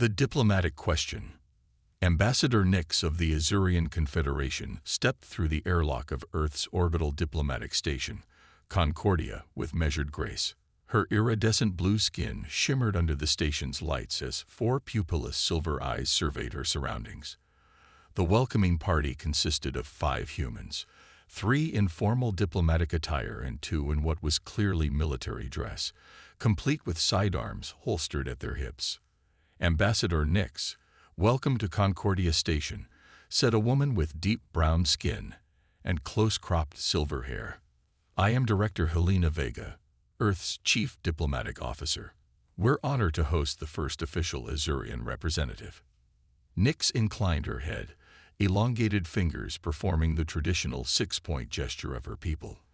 The diplomatic question. Ambassador Nix of the Azurian Confederation stepped through the airlock of Earth's orbital diplomatic station, Concordia, with measured grace. Her iridescent blue skin shimmered under the station's lights as four pupilless silver eyes surveyed her surroundings. The welcoming party consisted of 5 humans, 3 in formal diplomatic attire and 2 in what was clearly military dress, complete with sidearms holstered at their hips. Ambassador Nix, "Welcome to Concordia Station," said a woman with deep brown skin and close-cropped silver hair. "I am Director Helena Vega, Earth's Chief Diplomatic Officer. We're honored to host the first official Azurian representative." Nix inclined her head, elongated fingers performing the traditional 6-point gesture of her people.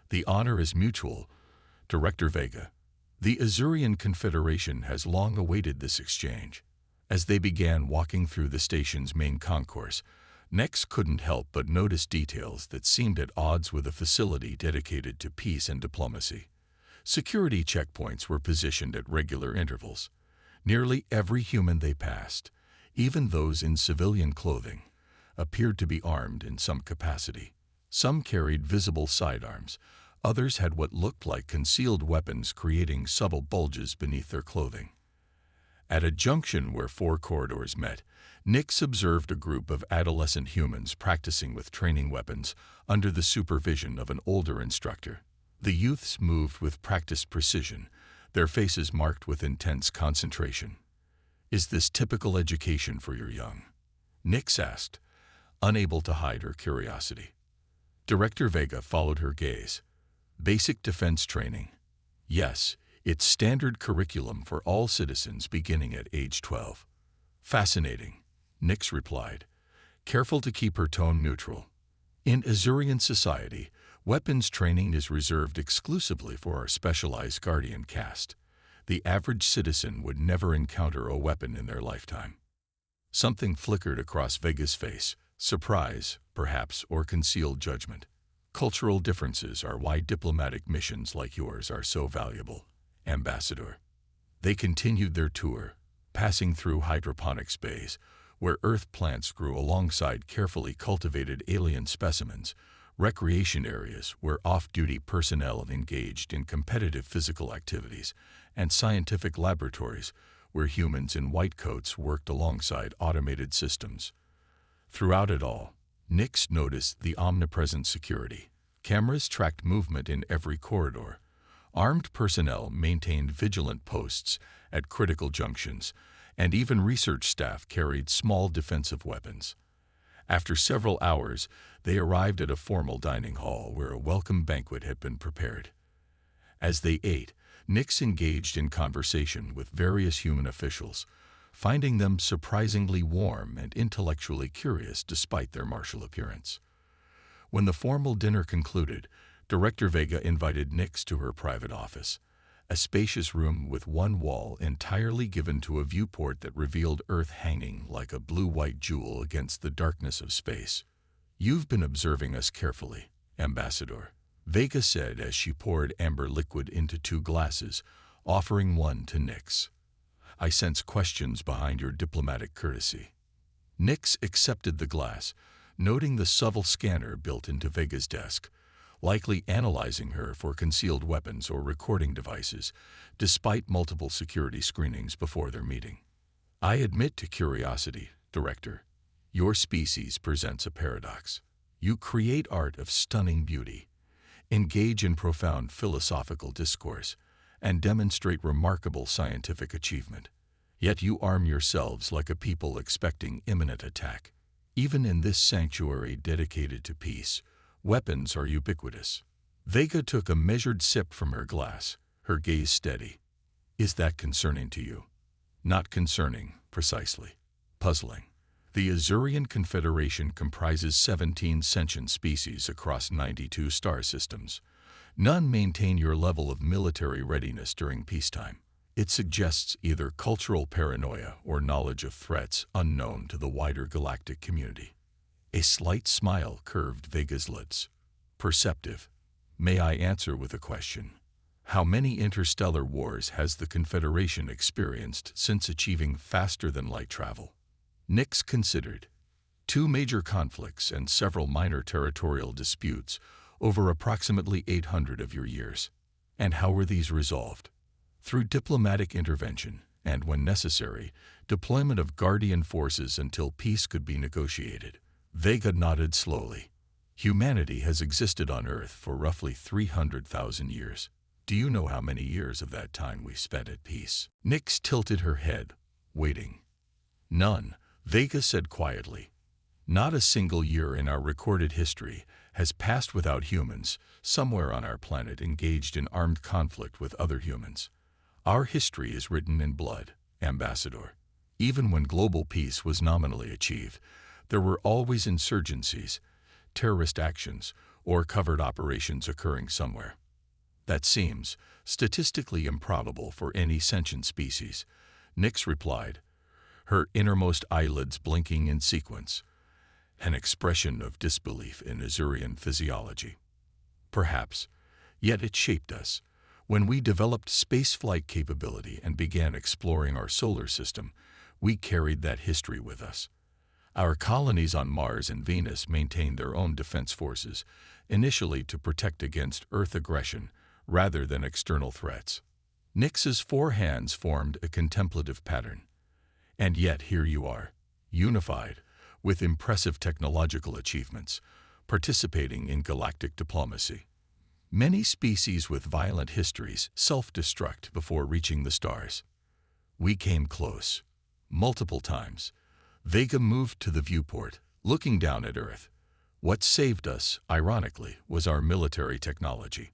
"The honor is mutual, Director Vega. The Azurian Confederation has long awaited this exchange." As they began walking through the station's main concourse, Nix couldn't help but notice details that seemed at odds with a facility dedicated to peace and diplomacy. Security checkpoints were positioned at regular intervals. Nearly every human they passed, even those in civilian clothing, appeared to be armed in some capacity. Some carried visible sidearms. Others had what looked like concealed weapons, creating subtle bulges beneath their clothing. At a junction where 4 corridors met, Nix observed a group of adolescent humans practicing with training weapons under the supervision of an older instructor. The youths moved with practiced precision, their faces marked with intense concentration. "Is this typical education for your young?" Nix asked, unable to hide her curiosity. Director Vega followed her gaze. "Basic defense training. Yes, it's standard curriculum for all citizens beginning at age 12. "Fascinating," Nix replied, careful to keep her tone neutral. "In Azurian society, weapons training is reserved exclusively for our specialized guardian caste. The average citizen would never encounter a weapon in their lifetime." Something flickered across Vega's face, surprise, perhaps, or concealed judgment. "Cultural differences are why diplomatic missions like yours are so valuable, Ambassador." They continued their tour, passing through hydroponics bays, where earth plants grew alongside carefully cultivated alien specimens, recreation areas where off-duty personnel engaged in competitive physical activities, and scientific laboratories where humans in white coats worked alongside automated systems. Throughout it all, Nix noticed the omnipresent security. Cameras tracked movement in every corridor. Armed personnel maintained vigilant posts at critical junctions, and even research staff carried small defensive weapons. After several hours, they arrived at a formal dining hall where a welcome banquet had been prepared. As they ate, Nix engaged in conversation with various human officials, finding them surprisingly warm and intellectually curious despite their martial appearance. When the formal dinner concluded, Director Vega invited Nix to her private office, a spacious room with one wall entirely given to a viewport that revealed Earth hanging like a blue-white jewel against the darkness of space. "You've been observing us carefully, Ambassador," Vega said as she poured amber liquid into 2 glasses, offering one to Nix. "I sense questions behind your diplomatic courtesy." Nix accepted the glass, noting the subtle scanner built into Vega's desk, likely analyzing her for concealed weapons or recording devices, despite multiple security screenings before their meeting. "I admit to curiosity, Director. Your species presents a paradox. You create art of stunning beauty, engage in profound philosophical discourse, and demonstrate remarkable scientific achievement. Yet you arm yourselves like a people expecting imminent attack. Even in this sanctuary dedicated to peace, weapons are ubiquitous." Vega took a measured sip from her glass, her gaze steady. "Is that concerning to you?" "Not concerning, precisely. Puzzling. The Azurian Confederation comprises 17 sentient species across 92 star systems. None maintain your level of military readiness during peacetime. It suggests either cultural paranoia or knowledge of threats unknown to the wider galactic community." A slight smile curved Vega's lips. "Perceptive. May I answer with a question?" How many interstellar wars has the Confederation experienced since achieving faster-than-light travel? Nix considered. 2 major conflicts and several minor territorial disputes over approximately 800 of your years. And how were these resolved? Through diplomatic intervention and, when necessary, deployment of Guardian forces until peace could be negotiated. Vega nodded slowly. Humanity has existed on Earth for roughly 300,000 years. Do you know how many years of that time we spent at peace? Nix tilted her head, waiting. None, Vega said quietly. Not a single year in our recorded history has passed without humans, somewhere on our planet, engaged in armed conflict with other humans. Our history is written in blood, Ambassador. Even when global peace was nominally achieved, there were always insurgencies, terrorist actions, or covert operations occurring somewhere. That seems statistically improbable for any sentient species, Nix replied, her innermost eyelids blinking in sequence, an expression of disbelief in Azurian physiology. Perhaps, yet it shaped us. When we developed spaceflight capability and began exploring our solar system, we carried that history with us. Our colonies on Mars and Venus maintained their own defense forces, initially to protect against Earth aggression rather than external threats. Nix's 4 hands formed a contemplative pattern. And yet here you are, unified, with impressive technological achievements, participating in galactic diplomacy. Many species with violent histories self-destruct before reaching the stars. We came close, multiple times. Vega moved to the viewport, looking down at Earth. What saved us, ironically, was our military technology.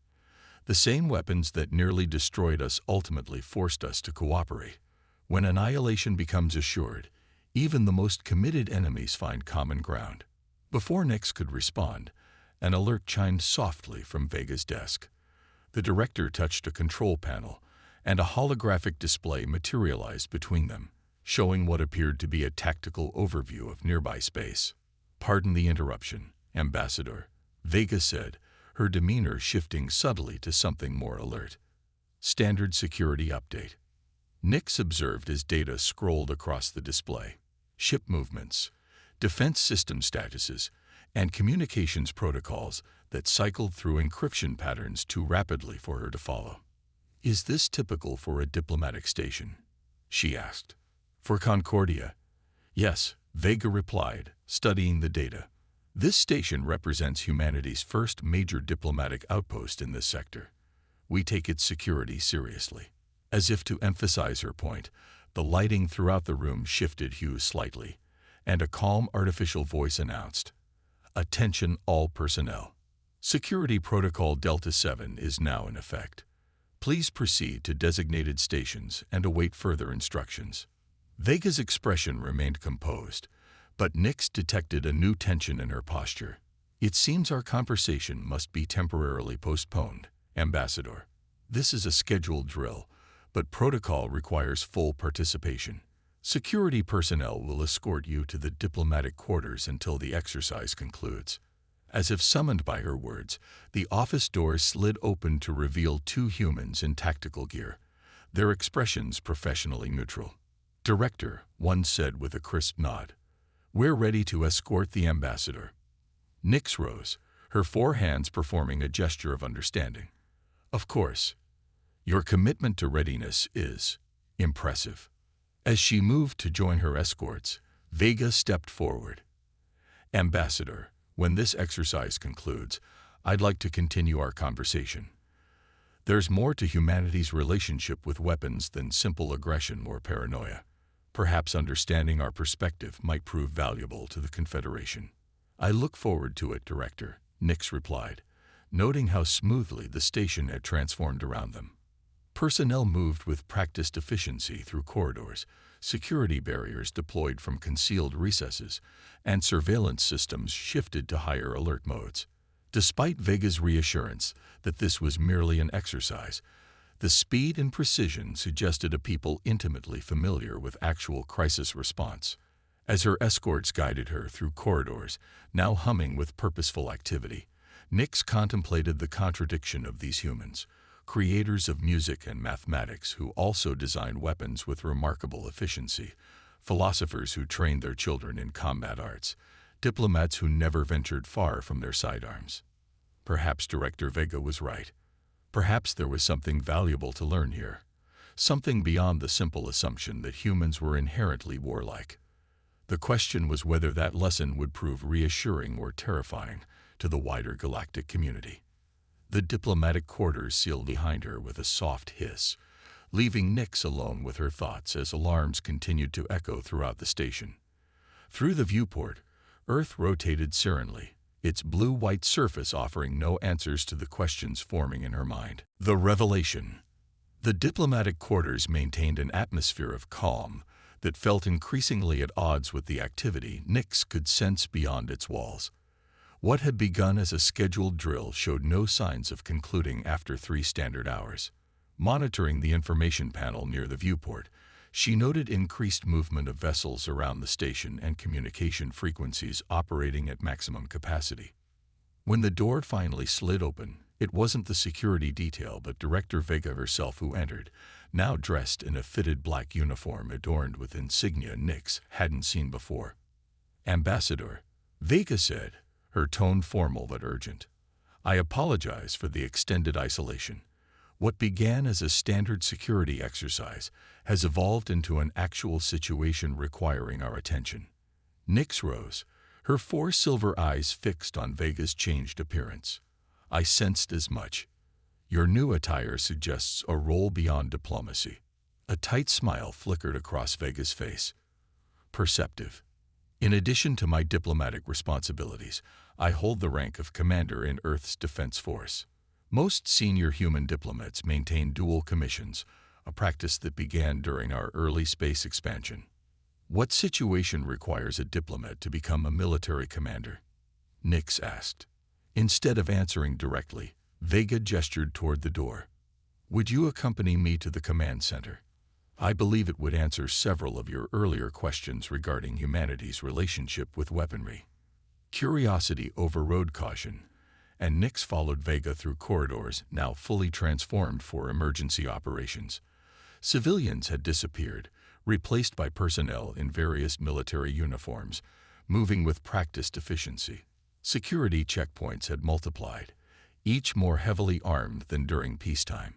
The same weapons that nearly destroyed us ultimately forced us to cooperate. When annihilation becomes assured, even the most committed enemies find common ground. Before Nix could respond, an alert chimed softly from Vega's desk. The director touched a control panel, and a holographic display materialized between them, showing what appeared to be a tactical overview of nearby space. "Pardon the interruption, Ambassador," Vega said, her demeanor shifting subtly to something more alert. "Standard security update." Nix observed as data scrolled across the display. Ship movements, defense system statuses, and communications protocols that cycled through encryption patterns too rapidly for her to follow. "Is this typical for a diplomatic station?" she asked. "For Concordia?" "Yes," Vega replied, studying the data. "This station represents humanity's first major diplomatic outpost in this sector. We take its security seriously." As if to emphasize her point, the lighting throughout the room shifted hues slightly, and a calm artificial voice announced, "Attention all personnel. Security Protocol Delta 7 is now in effect. Please proceed to designated stations and await further instructions." Vega's expression remained composed, but Nix detected a new tension in her posture. "It seems our conversation must be temporarily postponed, Ambassador. This is a scheduled drill, but protocol requires full participation. Security personnel will escort you to the diplomatic quarters until the exercise concludes." As if summoned by her words, the office doors slid open to reveal 2 humans in tactical gear, their expressions professionally neutral. "Director," one said with a crisp nod, "we're ready to escort the Ambassador." Nix rose, her 4 hands performing a gesture of understanding. "Of course. Your commitment to readiness is impressive." As she moved to join her escorts, Vega stepped forward. "Ambassador, when this exercise concludes, I'd like to continue our conversation. There's more to humanity's relationship with weapons than simple aggression or paranoia. Perhaps understanding our perspective might prove valuable to the Confederation." "I look forward to it, Director," Nix replied, noting how smoothly the station had transformed around them. Personnel moved with practiced efficiency through corridors, security barriers deployed from concealed recesses, and surveillance systems shifted to higher alert modes. Despite Vega's reassurance that this was merely an exercise, the speed and precision suggested a people intimately familiar with actual crisis response. As her escorts guided her through corridors, now humming with purposeful activity, Nix contemplated the contradiction of these humans, creators of music and mathematics who also design weapons with remarkable efficiency, philosophers who trained their children in combat arts, diplomats who never ventured far from their sidearms. Perhaps Director Vega was right. Perhaps there was something valuable to learn here, something beyond the simple assumption that humans were inherently warlike. The question was whether that lesson would prove reassuring or terrifying to the wider galactic community. The diplomatic quarters sealed behind her with a soft hiss, leaving Nyx alone with her thoughts as alarms continued to echo throughout the station. Through the viewport, Earth rotated serenely, its blue-white surface offering no answers to the questions forming in her mind. The revelation. The diplomatic quarters maintained an atmosphere of calm that felt increasingly at odds with the activity Nyx could sense beyond its walls. What had begun as a scheduled drill showed no signs of concluding after 3 standard hours. Monitoring the information panel near the viewport, she noted increased movement of vessels around the station and communication frequencies operating at maximum capacity. When the door finally slid open, it wasn't the security detail but Director Vega herself who entered, now dressed in a fitted black uniform adorned with insignia Nyx hadn't seen before. "Ambassador," Vega said, her tone formal but urgent. "I apologize for the extended isolation. What began as a standard security exercise has evolved into an actual situation requiring our attention." Nyx rose, her 4 silver eyes fixed on Vega's changed appearance. "I sensed as much. Your new attire suggests a role beyond diplomacy." A tight smile flickered across Vega's face. "Perceptive. In addition to my diplomatic responsibilities, I hold the rank of commander in Earth's Defense Force. Most senior human diplomats maintain dual commissions, a practice that began during our early space expansion." "What situation requires a diplomat to become a military commander?" Nyx asked. Instead of answering directly, Vega gestured toward the door. "Would you accompany me to the command center? I believe it would answer several of your earlier questions regarding humanity's relationship with weaponry." Curiosity overrode caution, and Nyx followed Vega through corridors now fully transformed for emergency operations. Civilians had disappeared, replaced by personnel in various military uniforms, moving with practiced efficiency. Security checkpoints had multiplied, each more heavily armed than during peacetime.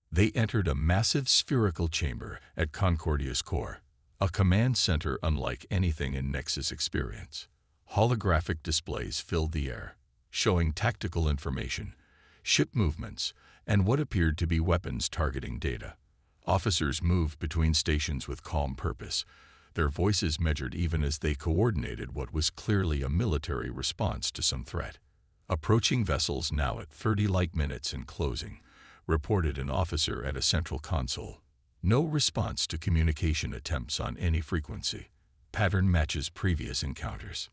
They entered a massive spherical chamber at Concordia's core, a command center unlike anything in Nyx's experience. Holographic displays filled the air, showing tactical information, ship movements, and what appeared to be weapons targeting data. Officers moved between stations with calm purpose, their voices measured even as they coordinated what was clearly a military response to some threat. "Approaching vessels now at 30 light minutes and closing," reported an officer at a central console. "No response to communication attempts on any frequency. Pattern matches previous encounters.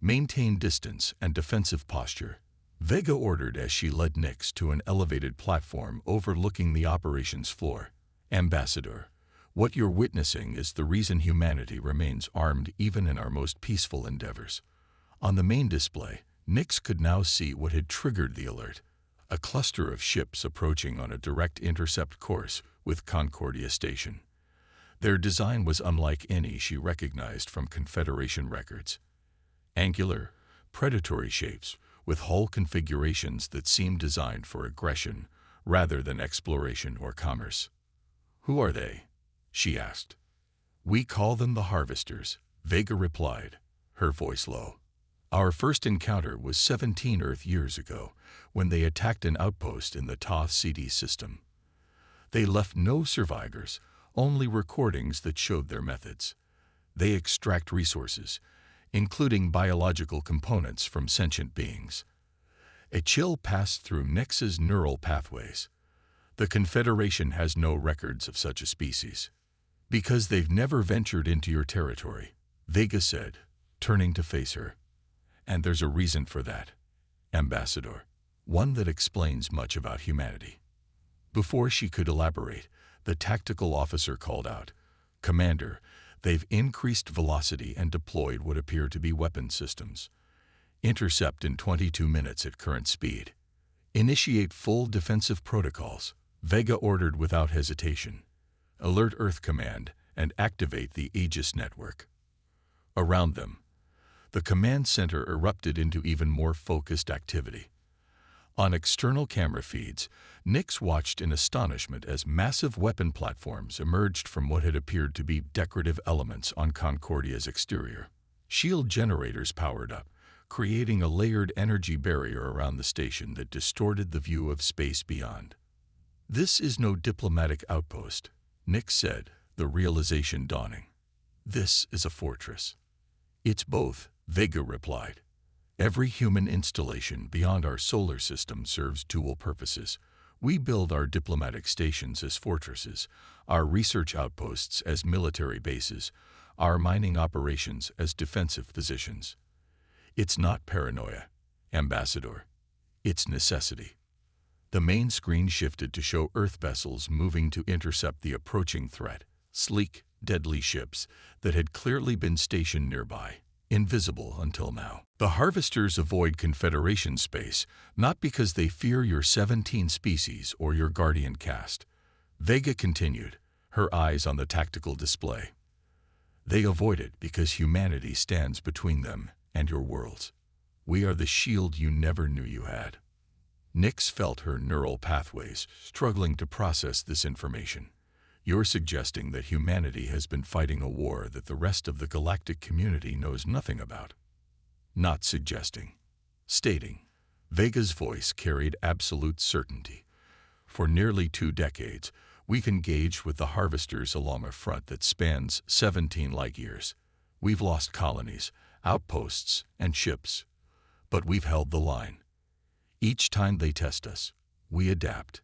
Maintain distance and defensive posture," Vega ordered as she led Nyx to an elevated platform overlooking the operations floor. "Ambassador, what you're witnessing is the reason humanity remains armed even in our most peaceful endeavors." On the main display, Nyx could now see what had triggered the alert: a cluster of ships approaching on a direct intercept course with Concordia Station. Their design was unlike any she recognized from Confederation records. Angular, predatory shapes with hull configurations that seemed designed for aggression rather than exploration or commerce. "Who are they?" she asked. "We call them the Harvesters," Vega replied, her voice low. "Our first encounter was 17 Earth years ago, when they attacked an outpost in the Thoth CD system. They left no survivors, only recordings that showed their methods. They extract resources, including biological components from sentient beings." A chill passed through Nyx's neural pathways. "The Confederation has no records of such a species." "Because they've never ventured into your territory," Vega said, turning to face her. "And there's a reason for that, Ambassador, one that explains much about humanity." Before she could elaborate, the tactical officer called out, "Commander, they've increased velocity and deployed what appear to be weapon systems. Intercept in 22 minutes at current speed." Initiate full defensive protocols, Vega ordered without hesitation. Alert Earth Command and activate the Aegis network. Around them, the command center erupted into even more focused activity. On external camera feeds, Nix watched in astonishment as massive weapon platforms emerged from what had appeared to be decorative elements on Concordia's exterior. Shield generators powered up, creating a layered energy barrier around the station that distorted the view of space beyond. "This is no diplomatic outpost," Nix said, the realization dawning. "This is a fortress." "It's both," Vega replied. "Every human installation beyond our solar system serves dual purposes. We build our diplomatic stations as fortresses, our research outposts as military bases, our mining operations as defensive positions. It's not paranoia, Ambassador. It's necessity." The main screen shifted to show Earth vessels moving to intercept the approaching threat, sleek, deadly ships that had clearly been stationed nearby, invisible until now. "The harvesters avoid Confederation space, not because they fear your 17 species or your Guardian caste," Vega continued, her eyes on the tactical display. "They avoid it because humanity stands between them and your worlds. We are the shield you never knew you had." Nix felt her neural pathways struggling to process this information. "You're suggesting that humanity has been fighting a war that the rest of the galactic community knows nothing about." "Not suggesting. Stating." Vega's voice carried absolute certainty. "For nearly 2 decades, we've engaged with the harvesters along a front that spans 17 light years. We've lost colonies, outposts, and ships. But we've held the line. Each time they test us, we adapt.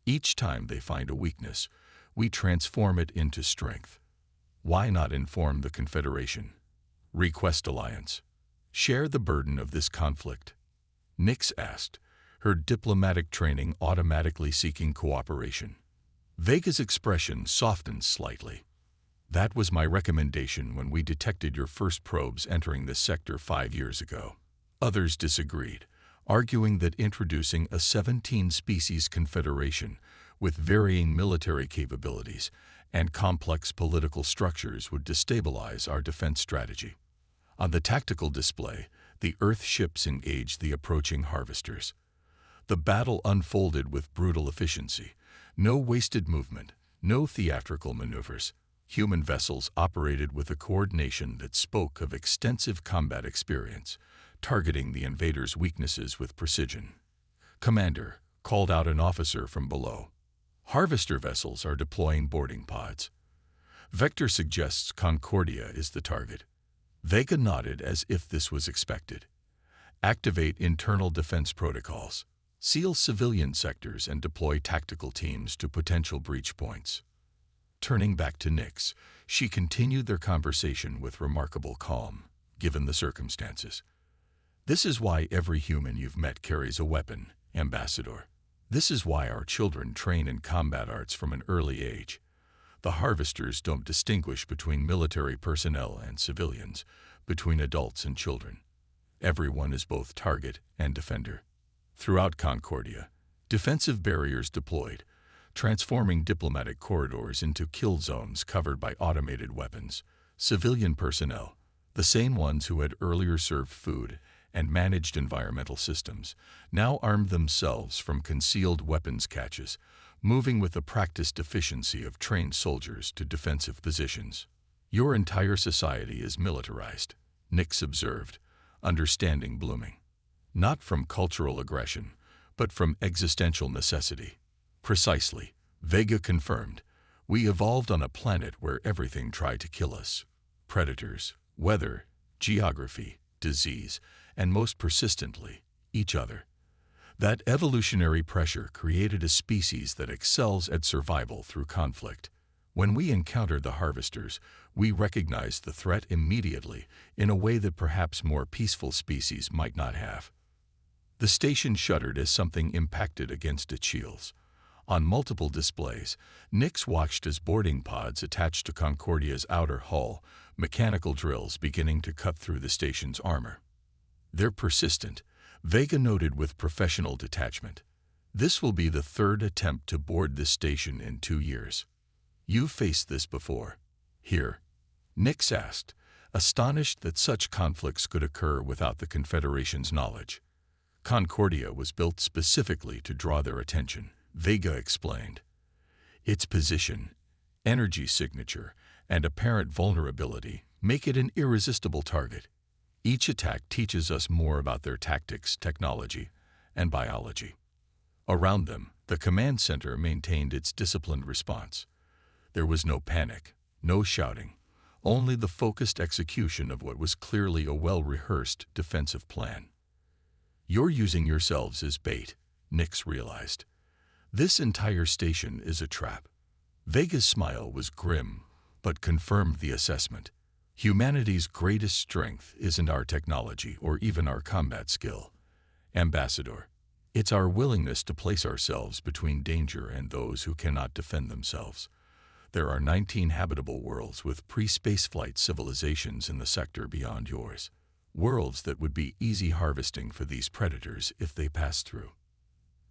Each time they find a weakness, we transform it into strength. Why not inform the Confederation? Request alliance. Share the burden of this conflict?" Nix asked, her diplomatic training automatically seeking cooperation. Vega's expression softened slightly. "That was my recommendation when we detected your first probes entering this sector 5 years ago. Others disagreed, arguing that introducing a 17-species confederation with varying military capabilities and complex political structures would destabilize our defense strategy." On the tactical display, the Earth ships engaged the approaching harvesters. The battle unfolded with brutal efficiency. No wasted movement, no theatrical maneuvers. Human vessels operated with a coordination that spoke of extensive combat experience, targeting the invaders' weaknesses with precision. "Commander," called out an officer from below. "Harvester vessels are deploying boarding pods. Vector suggests Concordia is the target." Vega nodded as if this was expected. "Activate internal defense protocols. Seal civilian sectors and deploy tactical teams to potential breach points." Turning back to Nix, she continued their conversation with remarkable calm, given the circumstances. "This is why every human you've met carries a weapon, Ambassador. This is why our children train in combat arts from an early age. The harvesters don't distinguish between military personnel and civilians, between adults and children. Everyone is both target and defender." Throughout Concordia, defensive barriers deployed, transforming diplomatic corridors into kill zones covered by automated weapons. Civilian personnel, the same ones who had earlier served food and managed environmental systems, now armed themselves from concealed weapons caches, moving with the practiced efficiency of trained soldiers to defensive positions. "Your entire society is militarized," Nix observed, understanding blooming. "Not from cultural aggression, but from existential necessity." "Precisely," Vega confirmed. "We evolved on a planet where everything tried to kill us. Predators, weather, geography, disease, and most persistently, each other. That evolutionary pressure created a species that excels at survival through conflict. When we encountered the harvesters, we recognized the threat immediately in a way that perhaps more peaceful species might not have." The station shuddered as something impacted against its shields. On multiple displays, Nix watched as boarding pods attached to Concordia's outer hull, mechanical drills beginning to cut through the station's armor. "They're persistent," Vega noted with professional detachment. This will be the third attempt to board this station in 2 years. You've faced this before. Here, Nix asked, astonished that such conflicts could occur without the Confederation's knowledge. Concordia was built specifically to draw their attention, Vega explained. Its position, energy signature, and apparent vulnerability make it an irresistible target. Each attack teaches us more about their tactics, technology, and biology. Around them, the command center maintained its disciplined response. There was no panic, no shouting, only the focused execution of what was clearly a well-rehearsed defensive plan. You're using yourselves as bait, Nix realized. This entire station is a trap. Vega's smile was grim, but confirmed the assessment. Humanity's greatest strength isn't our technology or even our combat skill, Ambassador. It's our willingness to place ourselves between danger and those who cannot defend themselves. There are 19 habitable worlds with pre-spaceflight civilizations in the sector beyond yours. Worlds that would be easy harvesting for these predators if they passed through.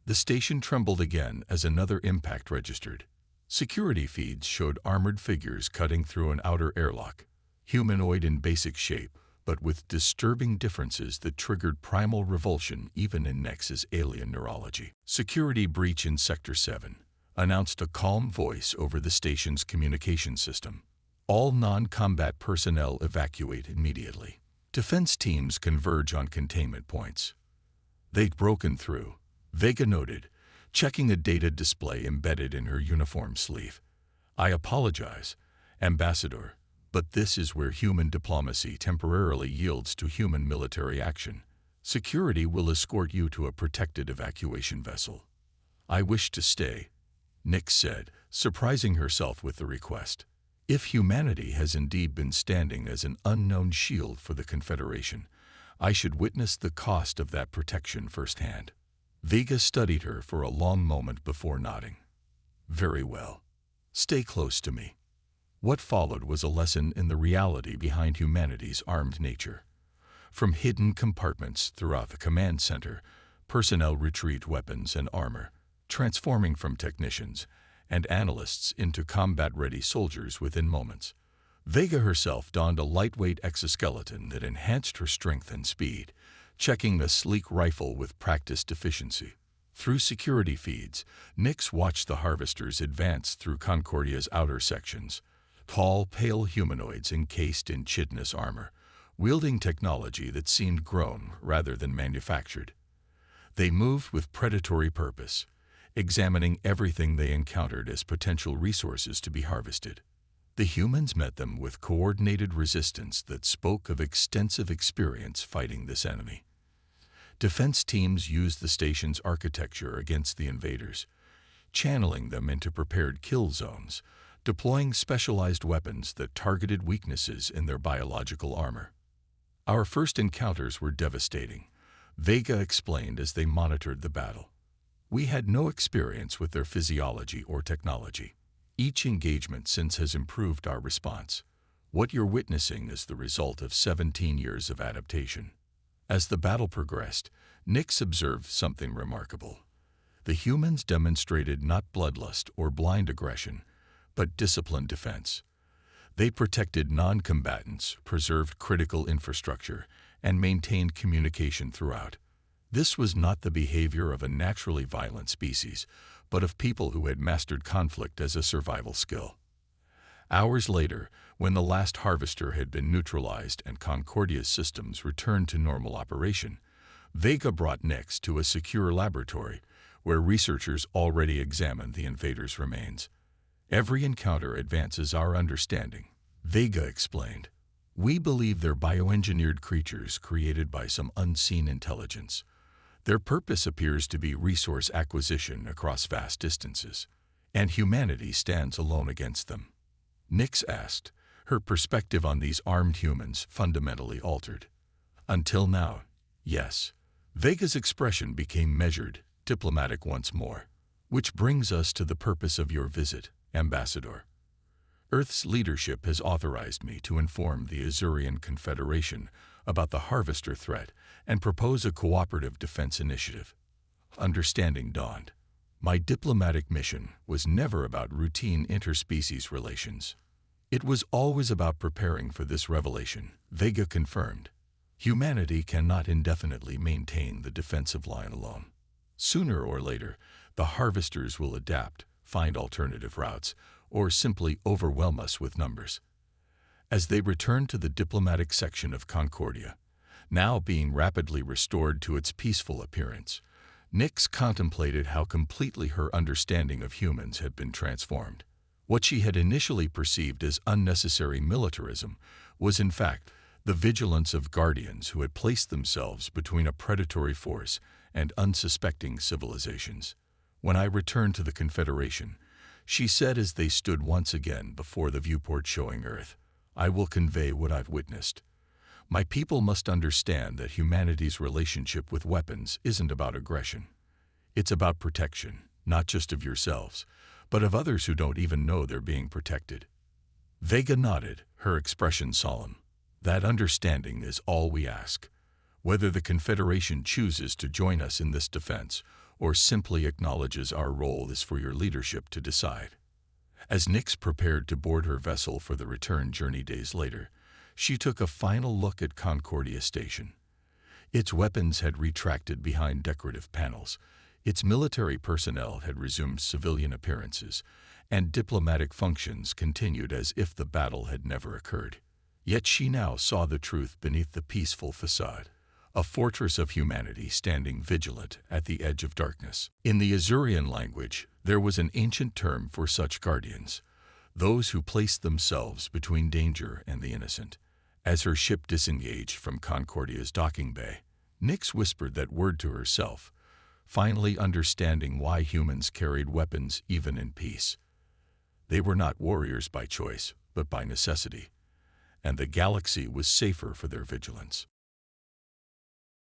The station trembled again as another impact registered. Security feeds showed armored figures cutting through an outer airlock, humanoid in basic shape, but with disturbing differences that triggered primal revulsion even in Nex's alien neurology. Security breach in Sector 7, announced a calm voice over the station's communication system. All non-combat personnel evacuate immediately. Defense teams converge on containment points. They'd broken through, Vega noted, checking a data display embedded in her uniform sleeve. I apologize, Ambassador, but this is where human diplomacy temporarily yields to human military action. Security will escort you to a protected evacuation vessel. I wish to stay, Nix said, surprising herself with the request. If humanity has indeed been standing as an unknown shield for the Confederation, I should witness the cost of that protection firsthand. Vega studied her for a long moment before nodding. Very well. Stay close to me. What followed was a lesson in the reality behind humanity's armed nature. From hidden compartments throughout the command center, personnel retrieved weapons and armor, transforming from technicians and analysts into combat-ready soldiers within moments. Vega herself donned a lightweight exoskeleton that enhanced her strength and speed, checking a sleek rifle with practiced efficiency. Through security feeds, Nix watched the harvesters advance through Concordia's outer sections, tall, pale humanoids encased in chitinous armor, wielding technology that seemed grown rather than manufactured. They moved with predatory purpose, examining everything they encountered as potential resources to be harvested. The humans met them with coordinated resistance that spoke of extensive experience fighting this enemy. Defense teams used the station's architecture against the invaders, channeling them into prepared kill zones, deploying specialized weapons that targeted weaknesses in their biological armor. Our first encounters were devastating, Vega explained as they monitored the battle. We had no experience with their physiology or technology. Each engagement since has improved our response. What you're witnessing is the result of 17 years of adaptation. As the battle progressed, Nix observed something remarkable. The humans demonstrated not bloodlust or blind aggression, but disciplined defense. They protected non-combatants, preserved critical infrastructure, and maintained communication throughout. This was not the behavior of a naturally violent species, but of people who had mastered conflict as a survival skill. Hours later, when the last harvester had been neutralized and Concordia's systems returned to normal operation, Vega brought Nix to a secure laboratory where researchers already examined the invaders' remains. Every encounter advances our understanding, Vega explained. We believe they're bioengineered creatures created by some unseen intelligence. Their purpose appears to be resource acquisition across vast distances, and humanity stands alone against them. Nix asked, her perspective on these armed humans fundamentally altered. Until now, yes. Vega's expression became measured, diplomatic once more. Which brings us to the purpose of your visit, Ambassador. Earth's leadership has authorized me to inform the Azurian Confederation about the harvester threat and propose a cooperative defense initiative. Understanding dawned. My diplomatic mission was never about routine interspecies relations. It was always about preparing for this revelation, Vega confirmed. Humanity cannot indefinitely maintain the defensive line alone. Sooner or later, the harvesters will adapt, find alternative routes, or simply overwhelm us with numbers. As they returned to the diplomatic section of Concordia, now being rapidly restored to its peaceful appearance, Nyx contemplated how completely her understanding of humans had been transformed. What she had initially perceived as unnecessary militarism was in fact the vigilance of guardians who had placed themselves between a predatory force and unsuspecting civilizations. When I returned to the Confederation, she said as they stood once again before the viewport showing Earth, "I will convey what I've witnessed. My people must understand that humanity's relationship with weapons isn't about aggression. It's about protection, not just of yourselves, but of others who don't even know they're being protected." Vega nodded, her expression solemn. "That understanding is all we ask. Whether the Confederation chooses to join us in this defense or simply acknowledges our role is for your leadership to decide." As Nyx prepared to board her vessel for the return journey days later, she took a final look at Concordia Station. Its weapons had retracted behind decorative panels, its military personnel had resumed civilian appearances, and diplomatic functions continued as if the battle had never occurred. Yet she now saw the truth beneath the peaceful facade, a fortress of humanity standing vigilant at the edge of darkness. In the Azurian language, there was an ancient term for such guardians, those who placed themselves between danger and the innocent. As her ship disengaged from Concordia's docking bay, Nyx whispered that word to herself, finally understanding why humans carried weapons even in peace. They were not warriors by choice, but by necessity, and the galaxy was safer for their vigilance.